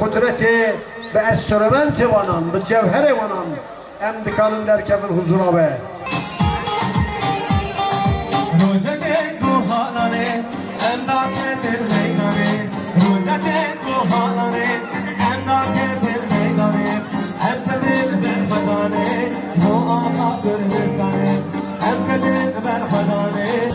قدرت به استرومنت وانان به جوهر وانان ام دکانن در کفن حضور آبه روزت گوهانه امداد دل میدانه روزت گوهانه امداد دل میدانه ام دل بر خدانه تو آقا گرزدانه ام دل بر خدانه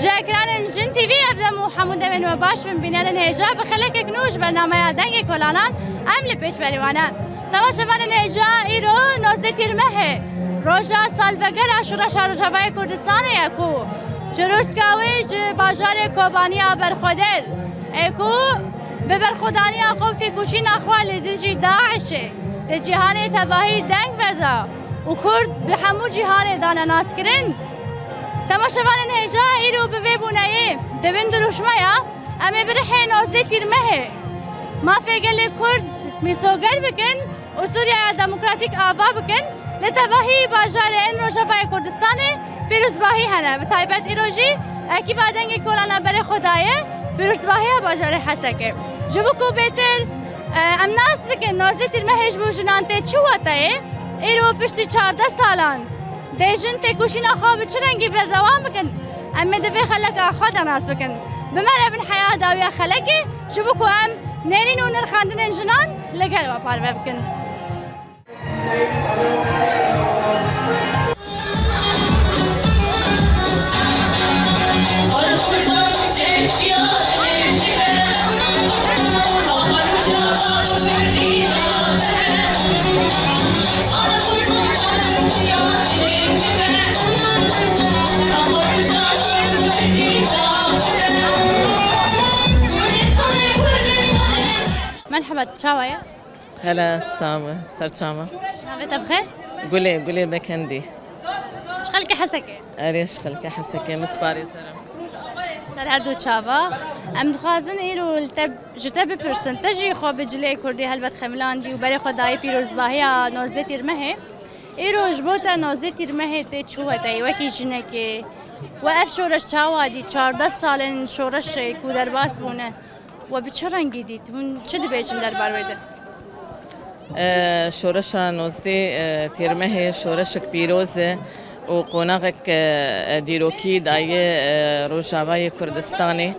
جاکران جن تیوی افدم حمود من و باش من بینن نهجا بخلک کنوش برنامه دنگ کلانان عمل پیش بریوانه تماشاوان نهجا ایرو 19 تیرمه روزا سالوگر عاشورا شارجوای کردستان یکو جروسکاویج بازار کوبانی برخودر اکو به برخودانی خوفتی کوشین اخوال دیجی داعشه جهان تباهی دنگ بدا و کرد به همو جهان دانه ناس کرن تماشاوان نهجا ایرو به ویبونایه دوین دروشمایا امی برحی 19 تیرمه ما فیگل کرد میسوگر بکن و سوریا دموکراتیک آوا بکن لتباهی بازار این روشافای کردستان پیروزباهی هنه به تایبت ایروژی اکی بعدنگ کلانا بر خدایه پیروزباهی بازار حسکه جبو کو بهتر ام ناس بکن 19 تیرمه هجبو جنانته چواتایه ایرو پشتی 14 سالان دیجن تکوشین خواب چرنگی بردوام بکن امی دبی خلق آخواد ناس بکن بمره بن حیاه داویا خلقی جبو کو ام نینین و نرخاندن جنان لگل و پاره بکن مرحبا تشاوية هلا سامة سرچامة نابت بخير قولي بكندي شخلك حسكي اريش خلك حسكي مسباري سرم سر هر دو چاوا ام دخوازن ایرو التب جتب پرسنتجی خو بجلی کردی هلبت خملان دی و برای خدای پیروزباهی 19 تیرمه ایرو جبوتا 19 تیرمه تی چوهتا وکی جنکی و اف شورش چاوا دی 14 سالن شورش کودر باس بونه و بچرنگی دید اون چه دبیشن در بارویده شورش 19 تیرمه شورشك پیروزه و قوناغك ديروكي داية روجاوي كردستاني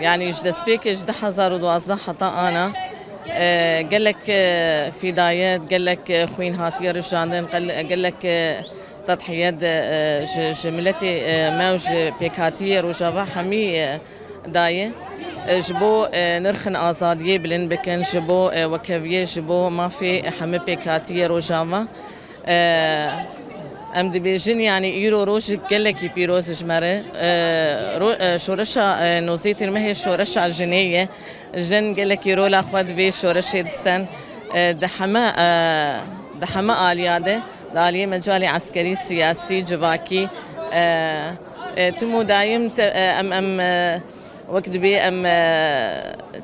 يعني جدسبيك جد 2012 حتى أنا قال لك في دايات قال لك خوين هاتي رجاندن قال لك تضحيات جملتي موج بيكاتي روجاوا حمي داية جبو نرخن آزادية بلن بكن جبو وكبية جبو ما في حمي بيكاتي روجاوا ام دبیجن یعنی ایرو روز گلکی پیروز جمره شورشا نوزدی ترمه شورشا جنیه جن گلکی رولا خود وی شورش دستن دحما آلیاده دالی مجال عسکری سیاسی جواکی تمو دایم ام وقت بي ام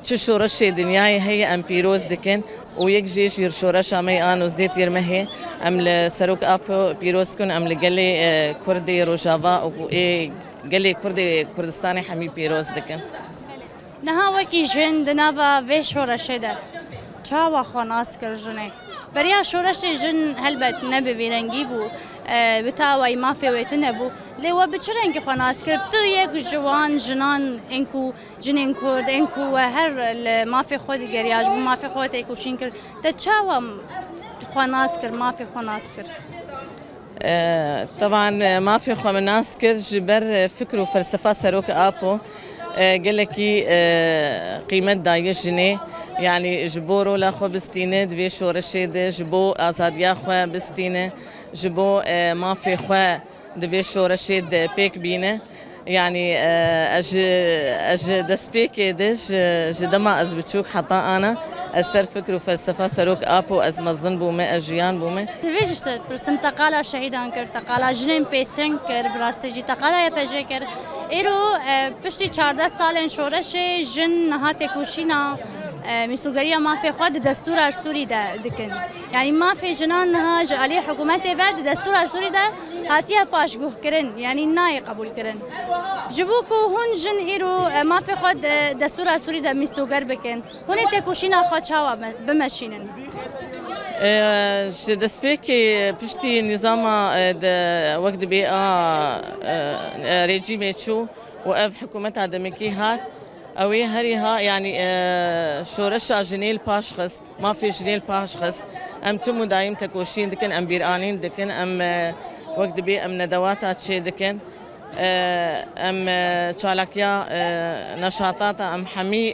تشورش دنياي هي ام بيروز دكن ويك جيش يرشورش امي ان وزديت يرمهي ام لسروك اب بيروز كن ام لقلي كردي روجافا و قلي كردي كردستاني حمي بيروز دكن نها وکی جن دنابا و شورش ده چاوا خناس کر جنه بریا شورش جن هلبت نبی ویرنگی بو بتاوی مافی ویتنه بو لیوا بچرنگی خناس کر تو یک جوان جنان انکو جنین کرد انکو هر مافی خود گریاج بو مافی خود ایکوشین کر تا چاوا خناس کر مافی خناس کر طبعا ما في خو من ناس كر جبر فكر وفلسفه سروك ابو قال لك قيمه دايش جنيه يعني جبورو لاخو بستينه دوي شورشيد جبو ازاديا خو بستينه جبو ما في خو دوي شورشيد بيك بينه يعني اج دسبيك دش جدما از بتشوك حتى انا استر فكر وفلسفه سروك ابو از مزن بومه اجيان بومه تفيجشت برسم تقالا شهيدان كر تقالا جنين بيسن كر براستجي تقالا يفجي كر ایرو پشتی 14 سال شورش جن نها تکوشینا میسوگریا مافی خود دستور ارسوری ده دکن یعنی مافی جنان نها جعلی حکومت بعد دستور ارسوری ده هاتیه پاشگوه کرن یعنی نای قبول کرن جبو کو هون جن ایرو مافی خود دستور ارسوری ده میسوگر بکن هونی تکوشینا خود چاوا بمشینن دەستپێکی پشتی نظاما وەک دەبێ رێجیمێ چوو و ئەف حکوومەتا دەمێکی هات ئەوەی هەریها ینی شۆرەشا ژنێل پاش خست مافێ ژنێل پاش خست ئەم تم و دایم تەکۆشین دکن ئەم بیرانین دکن ئەم وەک دەبێ ئەم نەدەواتا چێ دکن ئەم چالاکیا نەشاتاتە ئەم هەمی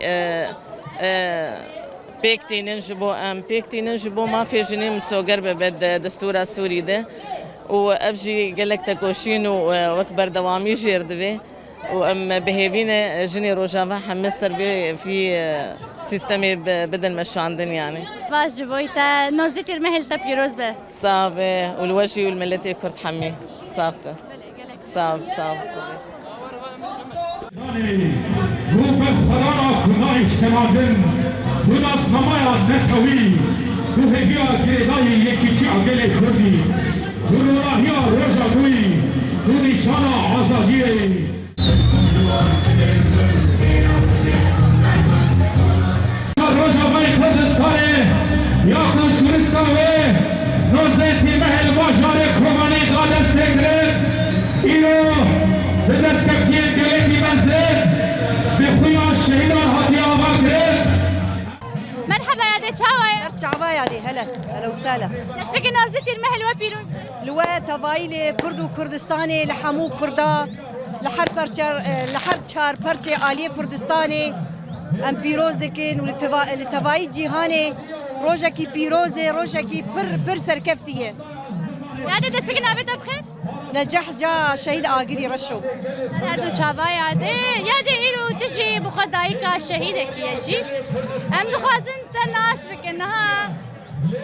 پێکتینن ji bo em pêktînin ji bo mafê jinê misoger bibe destûra Sûrî de û ev jî gelek tekoşîn û wek berdewamî jêr divê û em bihêvîne jinê rojava heme ser vê sîstemê bidin meşandin yani. باش جبوی تا نوزدی ترمه هلتا پیروز به صعب والوجهي والملتي كرد حمي صافته صعب صعب روح خدانا کنایش کنادن تو ناسنامای نتوی تو هگیا گریدای یکیچی عگل کردی تو راهیا روژا بوی تو نشانا آزادیه روژا بای کردستانه یا کنچورستانه نوزه تیمهل باجار کمانی دادسته گرد ایرو به دستکفتیه گلتی منزل به خویا شهیدان هاتی آباد گرد مرحبا يا دي تشاوي شعبايا دي هلا هلا وسهلا فيك نوزدي المهل وبيروز لوا تفايل كرد وكردستاني لحمو كردا لحر چار پرچه عالی کردستانی ام پیروز دکن و لتفائی جیهانی روژا کی پیروزه روژا کی پر سرکفتیه يعني دست فيك نابت بخير نجح جا شهيد آگری رشو هر دو چاوا یادی ایرو تجی بخدایی کا شهیدک یجی ام دخوازن تناس بکنها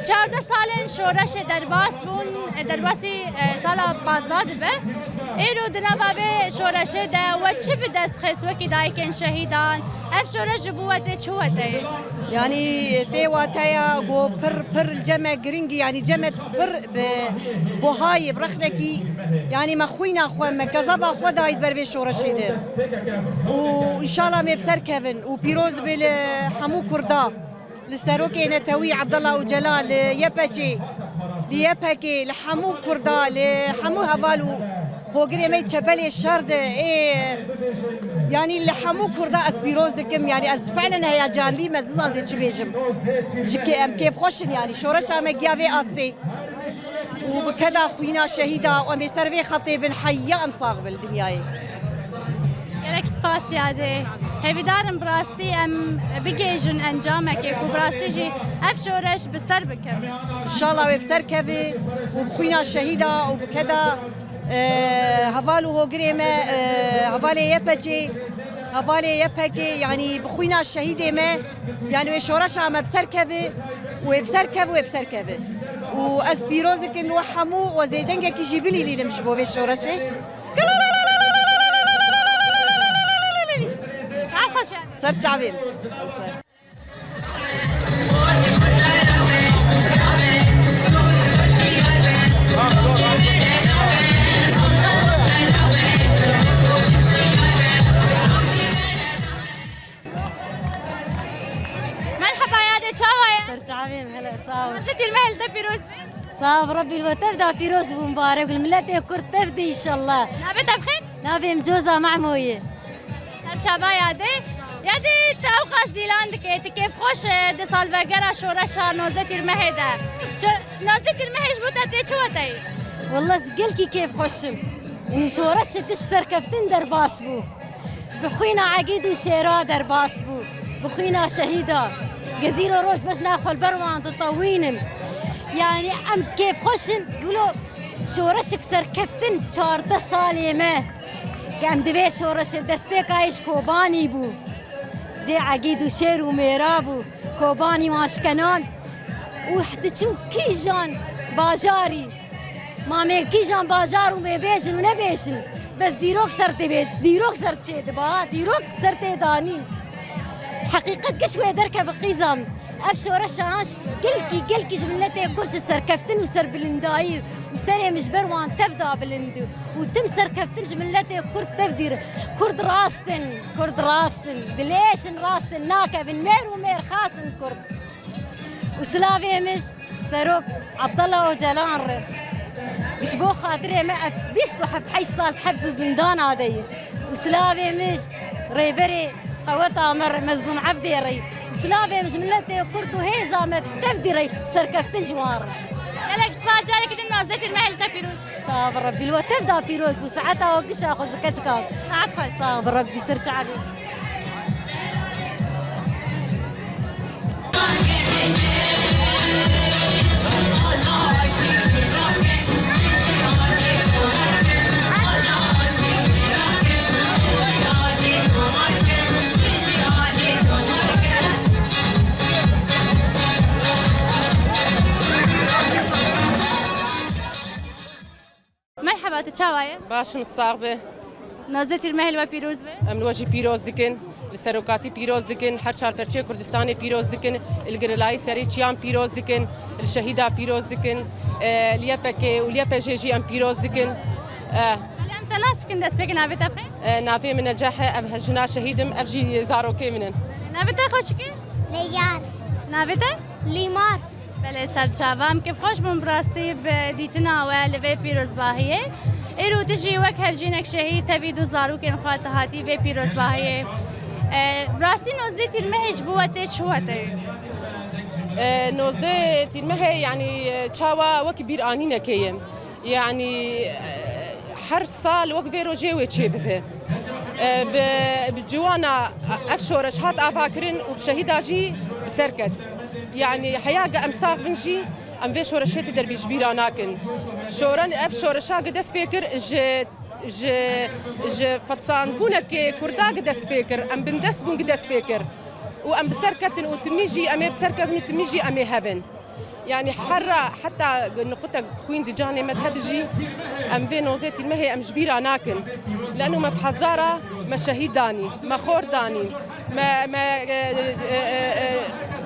14 سالن شورش درباس بون درباسی سالا 15 به ایرو دنوا به شورش ده و چه به دست خس وکی دایکن شهیدان اف شورش بوته چوته يعني ديواتايا جو پر الجمع جرينجي يعني جمع پر بوهاي برخنكي يعني ما خوينا خو ما كذبا خو دايد بروي شورشي ده وان شاء الله ما بسر كيفن وبيروز بال حمو كردا للسروكي نتوي عبد الله وجلال يبجي ليبكي لحمو كردا لحمو هفالو هوغري مي تشبلي الشرد ايه يعني اللي حمو كردا اس بيروز دكم يعني از فعلا هيا جان لي مزنال دي تشبيجم جكي ام كيف خوشن يعني شورش ام جافي استي وبكذا خوينا شهيدا وام سرفي خطيب حيا ام صاغب الدنياي يلك سپاس یاده هیویدارم براستی ام بگیجن انجامك و براستی جی اف شورش بسر بکم ان شاء الله وبسر كافي وبخوينا شهيدا وبكذا هفالو هوغري ما هفالي يبجي هفالي يبكي يعني بخوينا الشهيد ما يعني شورش عم بسر كافي وبسر كافي وبسر كافي واس بيروز كن وحمو وزيدنجا كي جيبلي لي نمشبو في الشورش عارفه صار تعبين مرحبا يا دي تشاوي تعبين هلا صاف نوزدي المهل ده بيروز صاف ربي الوتر فيروز ومبارك والملت كرت تفدي ان شاء الله نابت بخير نبي مجوزة مع مويه شابا یادی توقع دیلان دکه کیف خوش ده سال وگرا شورشا نوزدی المهل ده نوزدی المهل بوده ده چوته والله زقلكي كيف خوشم إن شورش كش بسر كفتن درباس بو بخوينا عقيد وشيرا درباس بو بخوينا شهيدا جزيرة روش باش ناخذ البروان تطوينم يعني أم كيف خوشن قولوا شورش بسر كفتن 14 سالي ما كم دبي شورش دسبيك عايش كوباني بو جي عقيد وشير وميرابو كوباني ماشكنان وحتى شو كيجان باجاري مامي كيجان باجار وما بيجن ونبيجن بس دیروک سر دبید دیروک سر چه دبا دیروک سر تدانی حقیقت کشوی درک بقیزم افشور شانش گلکی جملت کرش سر کفتن و سر بلندایی و سر مجبر وان تبدا بلندو و تم سر کفتن جملت کرد تبدیر کرد راستن دلیشن راستن ناکه بن میر و میر خاصن کرد و سلاوی مش سروب عبدالله و جلان ر بو خاطري ما بيستو حب حي صال حبس زندان هذي وسلاوي مش ريبري قوتا مر مزنون عبدي ري وسلاوي مش ملتي كرتو هي زامت تفدي ري سركفت جوار لك تفاجئ لك انه نزلت المهل تبيروز صابر ربي لو تبدا بيروز وساعتها وقشها خوش بكتكاب ساعات خل صابر ربي سر شعبي مرحبا تشاوايا باش مصاغبه نزلت المهل وبيروز ام وجه پیروز دکن لسروکاتی پیروز دکن هر چهار پرچه کردستان پیروز دکن الگرلای سری چیان پیروز دکن الشهیدا پیروز دکن لیپکه و لیپجی ام پیروز دکن الان تناس كن دست بكن نافي تفخي نافی من نجاح ام هجنا شهیدم افجی زاروکی منن نافي خوشكي لیار نافي لیمار بله سرچاوام كيف خوش بون براسي بديتنا ولفي بيروز باهيه ایرو تجی وقت هفجینک شهید تبی دو زاروکن خواهد هاتی به پیروز باهیه براستی نوزده تیرمهش بوته چوته نوزده تیرمه یعنی چاوا وک بیرانی نکیم یعنی هر سال وک وی روزه و چه بفه بجوانا افشورش هات آفاکرین و بشهید آجی بسرکت يعني حياة أمساق بنجي أم في شورشات دربي جبيرة ناكن شوران أف شورشا قدس بيكر ج فتصان بونك كردا قدس بيكر أم بندس بون قدس بيكر وأم بسركة وتميجي أمي بسركة وتميجي أمي هبن يعني حرة حتى نقطة خوين دجاني مذهبجي أم في نوزات المهي أم جبيرة ناكن لأنه ما بحزارة ما شهيد داني ما خور داني ما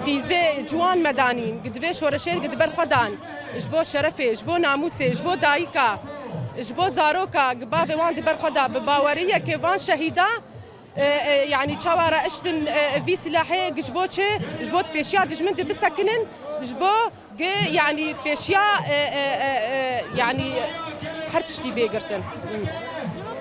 دیزه جوان مدانین قد فيش ورشيد قد برخدان اجبو شرفه اجبو ناموسه اجبو دايكا اجبو زاروكا قبافه وان دي برخدا بباوريه كيفان شهيدا يعني تشاورا اشتن في سلاحي جبوتشي جبوت بيشيا دجمنت بسكنن جبو يعني بيشيا يعني حرتشتي بيقرتن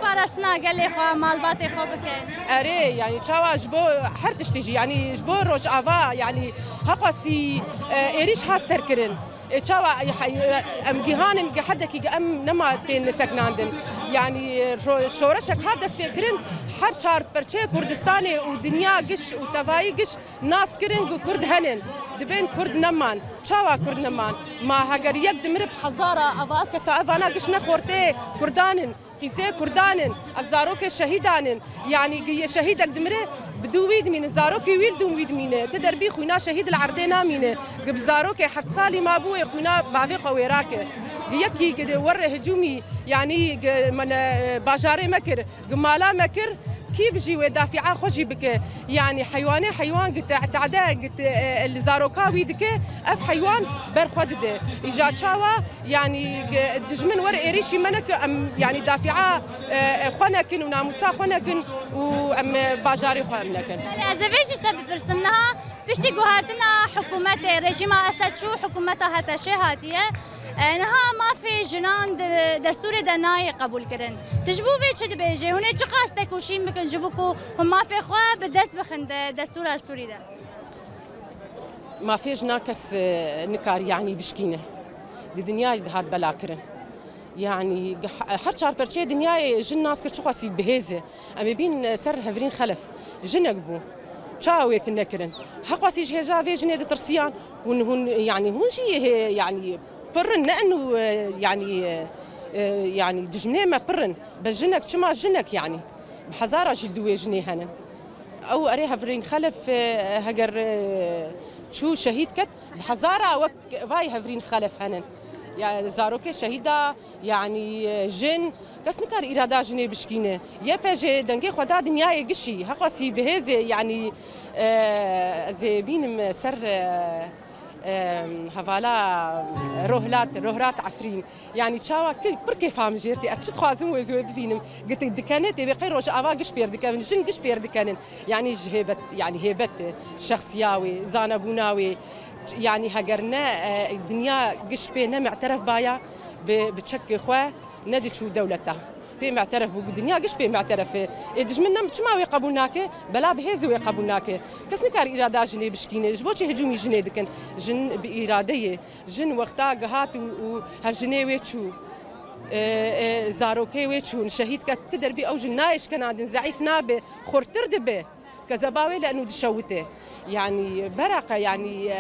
پارسنا قال لي خو مالباتي خو بكن اري يعني تشاوا جبو حرتش تجي يعني جبو روش افا يعني هقاسي ايريش هات سركرن تشاوا ام جهان حدك ام نما تين سكناندن يعني شورشك هذا سفكرن هر چار پرچه كردستاني ودنيا قش وتفاي قش ناس كرن كرد هنن دبين كرد نمان تشاوا كرد نمان ما هاجر يقدم بحزاره افاف كسا افانا قش نخورتي كردانن كيسي كردانن افزاروك شهيدانن يعني شهيدك دمره بدويد من زاروك ويل دوم ويد مينه تدربي خوينا شهيد العردينا مينه قب زاروك حفت صالي ما ابوي خوينا بعفي خويراك يكي قد ور هجومي يعني من باجاري مكر قمالا مكر كي بجي ودافعه خوشي بك يعني حيوان قد تعدا قد الزاروكاوي دك اف حيوان برخدده اجا تشاوا يعني دجمن ور اريشي منك ام يعني دافعه خنكن وناموسا خنكن وام باجاري خنكن الازفيش تبي برسمناها بشتي جوهرتنا حكومه رجيم اسد شو حكومتها هتشي هاتيه انها ما في جنان دستور دناي قبول كرن تجبو في تشد بيجي هنا تقاستك وشين ممكن جبوكو وما في خوا بدس بخند دستور السوري ده ما فيش ناكس نكار يعني بشكينه دي دنيا هاد بلا كرن يعني هر شهر برشة دنيا جن ناس كرشقاسي بهزه أما بين سر هفرين خلف جنك بو شاويت النكرن حقاسي جهجا في جنة ترسيان ونهون يعني هون شيء يعني برن لأنه يعني دجمنة ما برن بس جنك شما جنك يعني بحزارة جلدوه جنة هنن أو أريها فرين خلف هجر شو شهيد كت بحزارة وك فاي هفرين خلف هنن يعني زاروك شهيدة يعني جن كس نكار إرادة جني بشكينة يا بيجي دنجي خدا دنيا قشي هقاسي بهذا يعني زي بينم سر هفالا روهلات عفرين يعني تشاوا بركي فام جيرتي اتشت خوازم وزوي بفينم قلت دكانات بخير روج افا قش بير دكان جن قش بير دكان يعني جهبت يعني هيبت شخصياوي زانبوناوي يعني هجرنا الدنيا قش بينا معترف بايا بتشكي خوا ندي شو دولته بي معترف بالدنيا قش بي معترف ادج منا ما يقبلناك بلا بهزو يقبلناك كسني كار اراده جني بشكينه جبوتي هجومي جني دكن جن باراديه جن وقتا قهات وهجني ويتشو زاروكي ويتشو شهيد كتدربي او جنايش كان زعيف نابه خورتر دبه كزباوي لانه دشوته يعني برقه يعني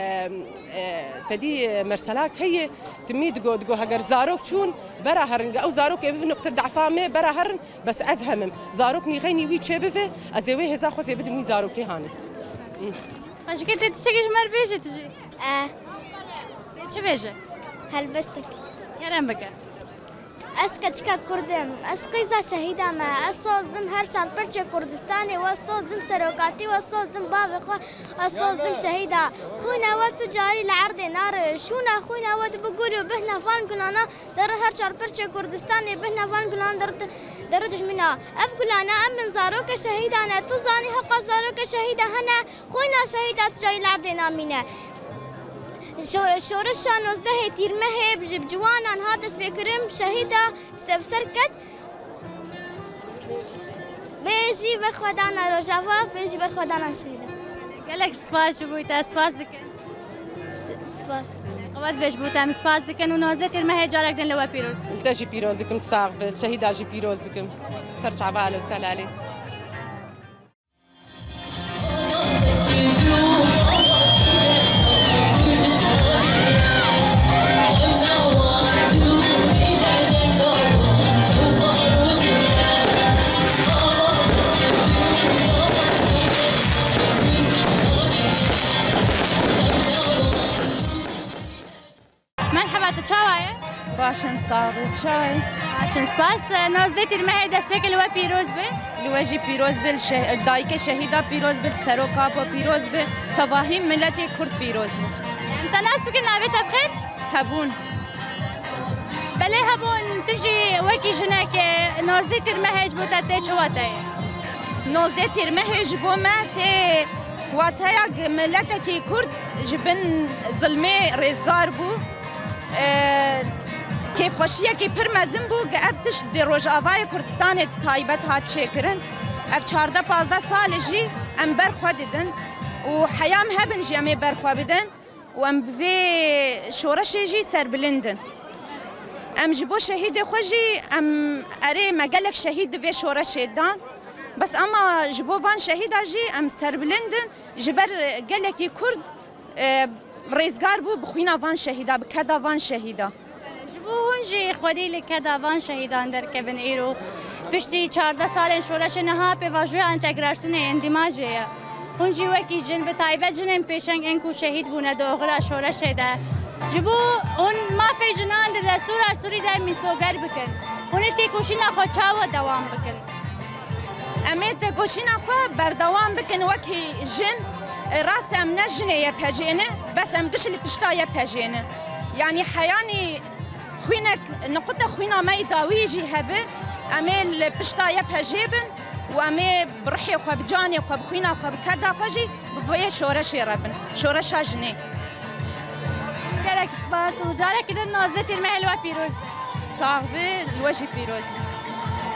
تدي مرسلاك هي تميد دقو هجر زاروك شون برا هرن او زاروك في نقطه ضعفامه برا هرن بس ازهمم زاروك نيغيني وي تشبه ازوي هزا خو زي بدمي زاروكي هاني اش كنت تشكيش مر بيجي تجي چه بيجي هل بستك يرم بك اسكتشكا كردم اسقيزا شهيدا ما اسوزم هر شان پرچه كردستاني واسوزم سروقاتي واسوزم باوقا اسوزم شهيدا خونا وقت جاري العرض نار شونا خونا وقت بقولوا بهنا فان قلانا در هر شان پرچه كردستاني بهنا فان قلانا در دجمنا افقلانا امن زاروك شهيدا انا توزاني حق زاروك شهيدا هنا خونا شهيدا تجاري العرض نامينا شورشان وزده تیرمه بجوانان هادس بکرم شهیدا سب سرکت بیجی بر خدانا روجاوا بیجی بر خدانا شهیدا قالك سپاس بويتا سپاس دكن سپاس قوات بيش بوتا سپاس دكن ونوزه تيرمه جارك دن لوا بيروز التجي بيروزكم تصاغ شهيدا جي بيروزكم سرچ عبالو سلالي باشن صاغ چای عشان سپاس نوزه تيرمه دست بك لوا بيروز به لواجی پیروز بل دایک شهیدا پیروز بل سروکاپا پیروز بل تواهی ملت کرد پیروز بل انت ناس بكن نابتا بخير هبون بله هبون تجي وكي جناك نوزه تيرمه بوتا تيج واتاي نوزده ترمه جبو ما تی واتایا ملت کی کرد جبن ظلمه رزگار بو که خوشیه که پر مزن بو که افتش دی روجاوای کردستان تایبت هات چکرن اف 14-15 سال جی ام برخوا دیدن و حیام هبن جی ام برخوا بدن و ام بوی شورش جی سر بلندن ام جبو شهید خوشی ام اره مگلک شهید بی شورش دان بس اما جبو وان شهید جی ام سر بلندن جبر گلکی کرد رزگار بو بخوینا وان شهیدا بکدا وان شهیدا هونجي خودي لكذا وان شهيدان در كبن ايرو پشتی 14 سال شورش نها پیواژوی انتگراسیون اندماجه هونجي وکی جن به تایبت جنن پیشنگ انکو شهید بونه دوغرا شورش ده جبو اون ما في جنان ده دستور سوری ده میسوگر بکن اون تی کوشینا خو چاو دوام بکن امید کوشینا خو بردوام بکن وکی جن راست ام نجنه یا پجینه بس ام دش لپشتا یا پجینه يعني حياني خوينك نقطة خوينا ما يداويجي هبن أمي بشتا يبها جيبن وأمي بروحي وخا بجاني وخا بخوينا وخا بكدا خوجي بفوية شورشي ربن شورشا جني قالك سباس وجارك كده نازلة ترمي الوا بيروز صاحبي الوجه بيروز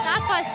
ساعات خوش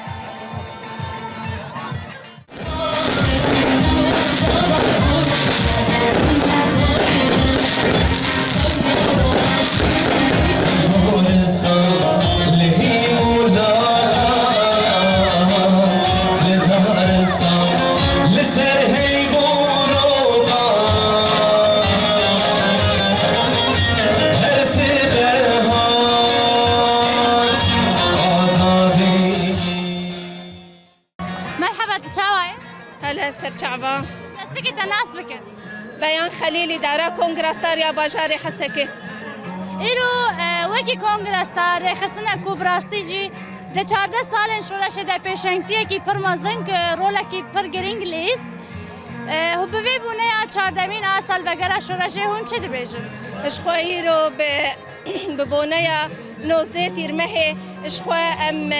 سرچعبا ناسبك ناسبك بيان خليلي دارا كونغراساريا باجاري حسكي ایرو وکی کنگرس تا رخصنا کوبراستی جی ده 14 سالن شورش ده پیشنگتیه کی پر مزنگ رولا کی پر گرینگ لیست هو بوی بونه یا 14 سال بگره شورشه هون چه دبیجن؟ اشخوایی رو به بونه یا 19 تیرمه اشخوا ام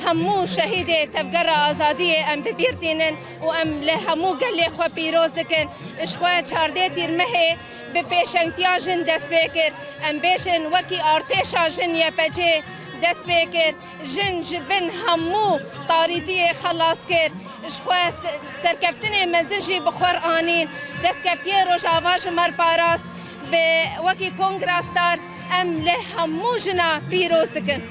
همو شهید تفجر آزادی ام ببیرتینن و ام لهمو قلی خو پیروز کن اشخوا 14 تیرمه به پیشنگتیا جن دست بکر ام بیشن وکی ارتشا جن یا پجه دست بکر جن جبن همو تاریدی خلاص کر اشخوا سرکفتن مزنجی بخور آنین دست کفتی روشاواش مر پاراست به وکی کنگراستار ام له همو جنا پیروز کن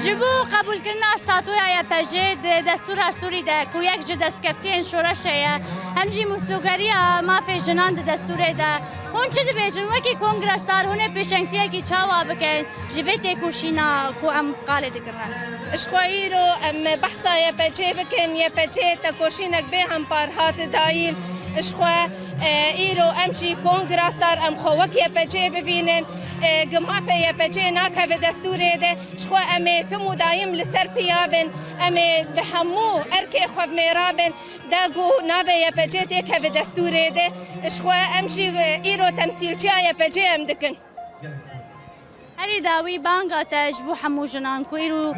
جبو قبول کردن استاتویا یا پجه دستور سوری ده کو یک جه دست کفتین شورشه یا همجی موسوگری مافی جنان ده دستوره ده هون چه ده بیجن وکی کنگرستار هونه پیشنگتیه کی چاوا بکن جویت کوشینا کو ام قاله دکرن اشخوایی رو ام بحثا یا پجه بکن یا پجه تکوشینک به هم پارهات داین اشخوا ایرو امشی کنگراستار ام خوک یا پجه ببینن گمافه یا پجه ناکه به دستوره ده اشخوا ام تمو دایم لسر پیابن ام به همو ارک خوف میرابن داگو ناوه یا پجه دیکه به دستوره ده اشخوا امشی ایرو تمثیلچیا یا پجه ام دکن هری داوی بانگا تجبو همو جنان کویرو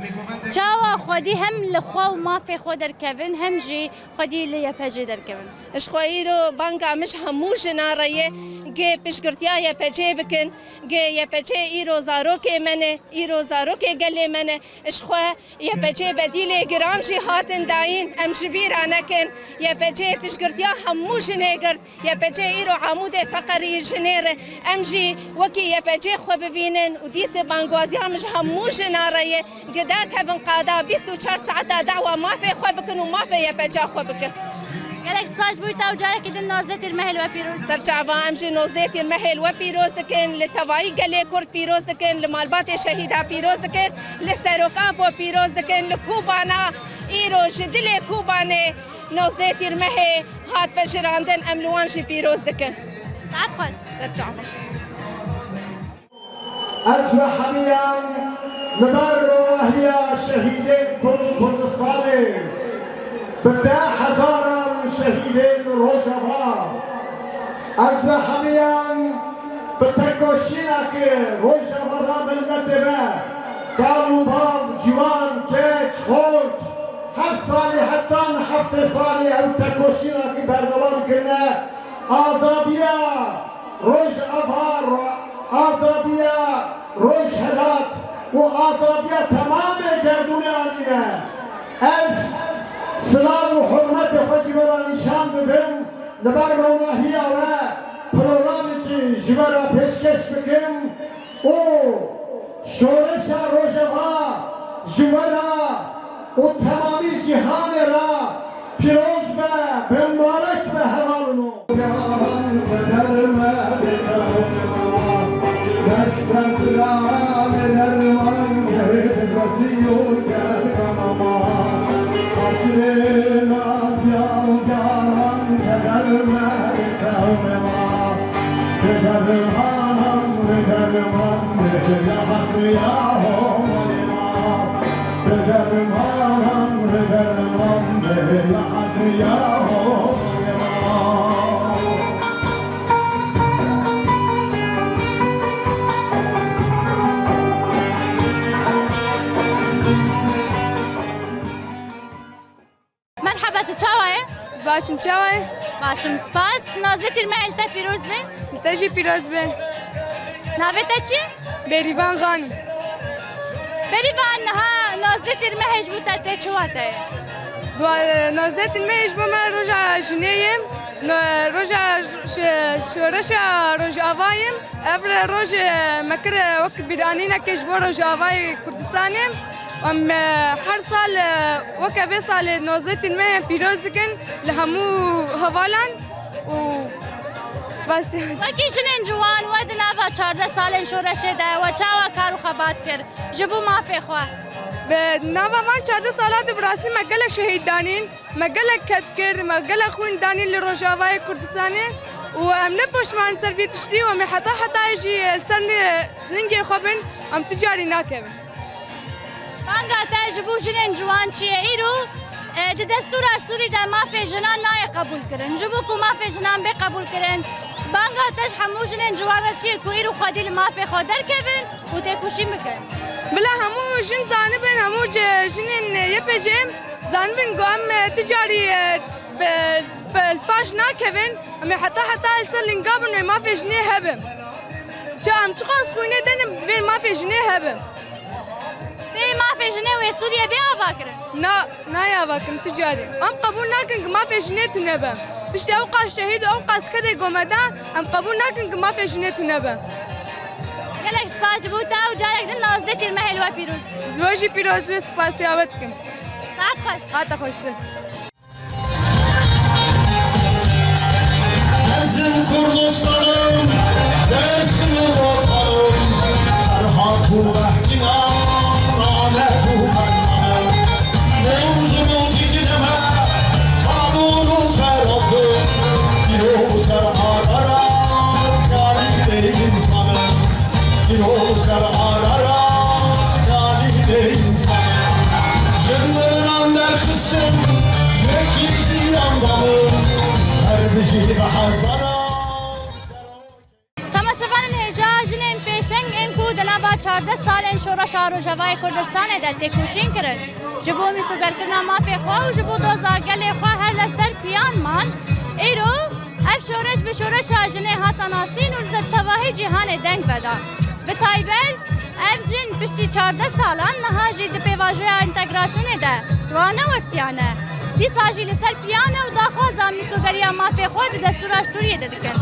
چاوا خودی هم لخوا و مافی خود در کبن هم جی خودی لیا پجه در کبن اشخوایی رو بانگا مش همو جنا رایه گه پشگرتیا یا پجه بکن گه یا پجه ایرو زاروک منه ایرو زاروک گله منه اشخوا یا پجه بدیل گرانجی هاتن داین ام جبیر آنکن یا پجه پشگرتیا همو جنه گرد یا پجه ایرو عمود فقری جنیره ام جی وکی یا پجه خو ببینن و دیس بانگوازی همش همو جنا رایه گدا کبن قادا 24 ساعت دعوه مافی خو بکن و مافی یا پجه خو بکن گلک سپاس بوی تاو جاره که دن 19 تیرمهل و پیروز سرچاوا امشي 19 تیرمهل و پیروز کن لتوایی گلی کرد پیروز کن لمالبات شهیدا پیروز کن لسروکاپو پیروز کن لکوبانا ایرو جدل کوبانه 19 تیرمهل هات بجراندن املوانشی پیروز کن ساعت خود سرچاوا أسوأ حميا لبر وهي شهيدين كردستاني بدا حزارا شهيدين روجافا أسوأ حميا بتكوشينك روجافا بالندبة كانوا باب جوان كيش خود 7 سالي حتى 7 سالي أو تكوشينك بردوان كنا آزابيا روجافا آزادیا روش هدات و آزادیا تمام گردون آنینه از سلام و حرمت خوشی برا نشان بدم لبر روماهی آوه پروگرامی که جبرا پیشکش بکم و شورش روشها جبرا و تمامی جهان را پیروز به مبارک به حوالونو باشم چاوه باشم سپاس 19 تیرمهل تا پیروز به تجی پیروز به ناوه تا چی؟ بریوان غانی بریوان ها 19 تیرمهش بود تا چواته 19 تیرمهش بود من روژا جنیم روژا شورش روژ آوایم افر روژ مکر وقت بیرانینا کش بو روژ آوای کردستانیم ام هر سال وكا سال 19 تیرمه پیروز کن لهمو هوالان و سپاسی وکی جنین جوان ود ناوا 14 سال شورشه ده و چاوا کارو خبات کرد جبو مافی خواه به ناوا وان 14 سالات براسی مگلک شهید دانین مگلک کد کرد مگلک خون دانین لروجاوای کردستانی وام نپشمان سروی تشتی و ام حتی جی سن لنگی خوابن ام تجاری ناکبن. بانگا تجربه جنین جوان چیه ایرو د دستور سوری د مافی جنان نای قبول کرن جبو کو مافی جنان به قبول کرن بانگا تج همو جنین جوان چیه کو ایرو خودی مافی خودر کبن و تکوشی میکن بلا همو جن زانبن همو جنین یپجم زانبن گام تجاری بالباش ناکبن ام حتی سلنگابن مافی جنی هبم چه ام چقاس خوینه دنم دویر مافی جنی هبم به مافی جنی و سوریه بیا باکرن نه یا واکم تجاری ام قبول نکن که ما فیشنه تو نبم بشتی اوقات شهید و اوقات کده گمدان ام قبول نکن که ما فیشنه تو نبم گلک سپاس بوده و جایک دن نازده تیر محل و پیروز لوجی پیروز و سپاسی آباد کم ساعت خوش آتا خوشته Bizim Kurdistan'ım, resmi vatanım, Serhat bu vahkina, nalet bu merhamet. Mevzumu dicileme, kanunu serhatı, bir o ser ararat, galip değil insanım. Bir o ser ararat, galip değil insanım. Şınlarından derkistim, yekici yandamım, her bir şey hazara. تماشاوان هجا جنین پیشنگ انکو دنابا 14 سالن شورش آروژوای کردستان ده تکوشین کرن جبو میسوگل کرنا مافی خواه و جبو دوزا گل خواه هر لستر پیان مان ایرو اف شورش به شورش آجنه هاتا ناسین و تواهی جهان دنگ بدا به تایبل اف جن پشتی 14 سالان نها جی ده پیواجوی انتگراسیون ده روانه وستیانه دی ساجی لسر پیانه و داخوازا میسوگریا مافی خواه ده دستورا سوریه ده دکن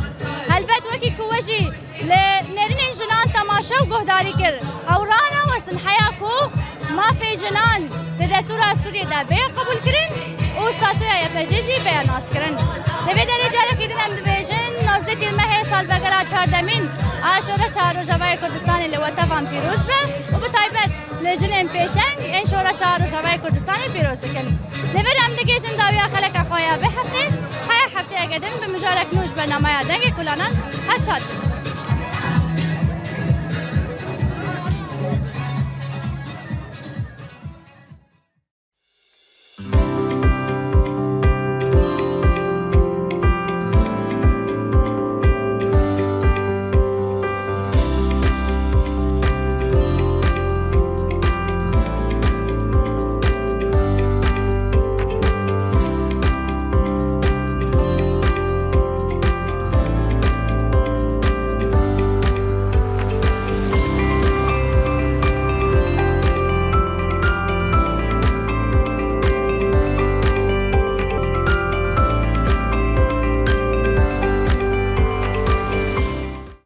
هلبت وکی کوجی لنرین جنان تماشا و گهداری کر او رانا وسن حیاکو ما فی جنان تدستور سوریه دا بیا قبول کرن و ساتویا یپجیجی بیا ناس کرن دوی درجه رکیدن ام دویجن نازده تیرمه سال بگرا 14 آشوره شهر جوای کردستان لوطا وان پیروز به و بطایبت لجن ام پیشنگ این شوره شهر جوای کردستان پیروز کن دوی رم دگیجن داویا خلق خوایا به هفته هر هفته اگدن به مجارک نوش برنامه دنگ کلانان هر شاد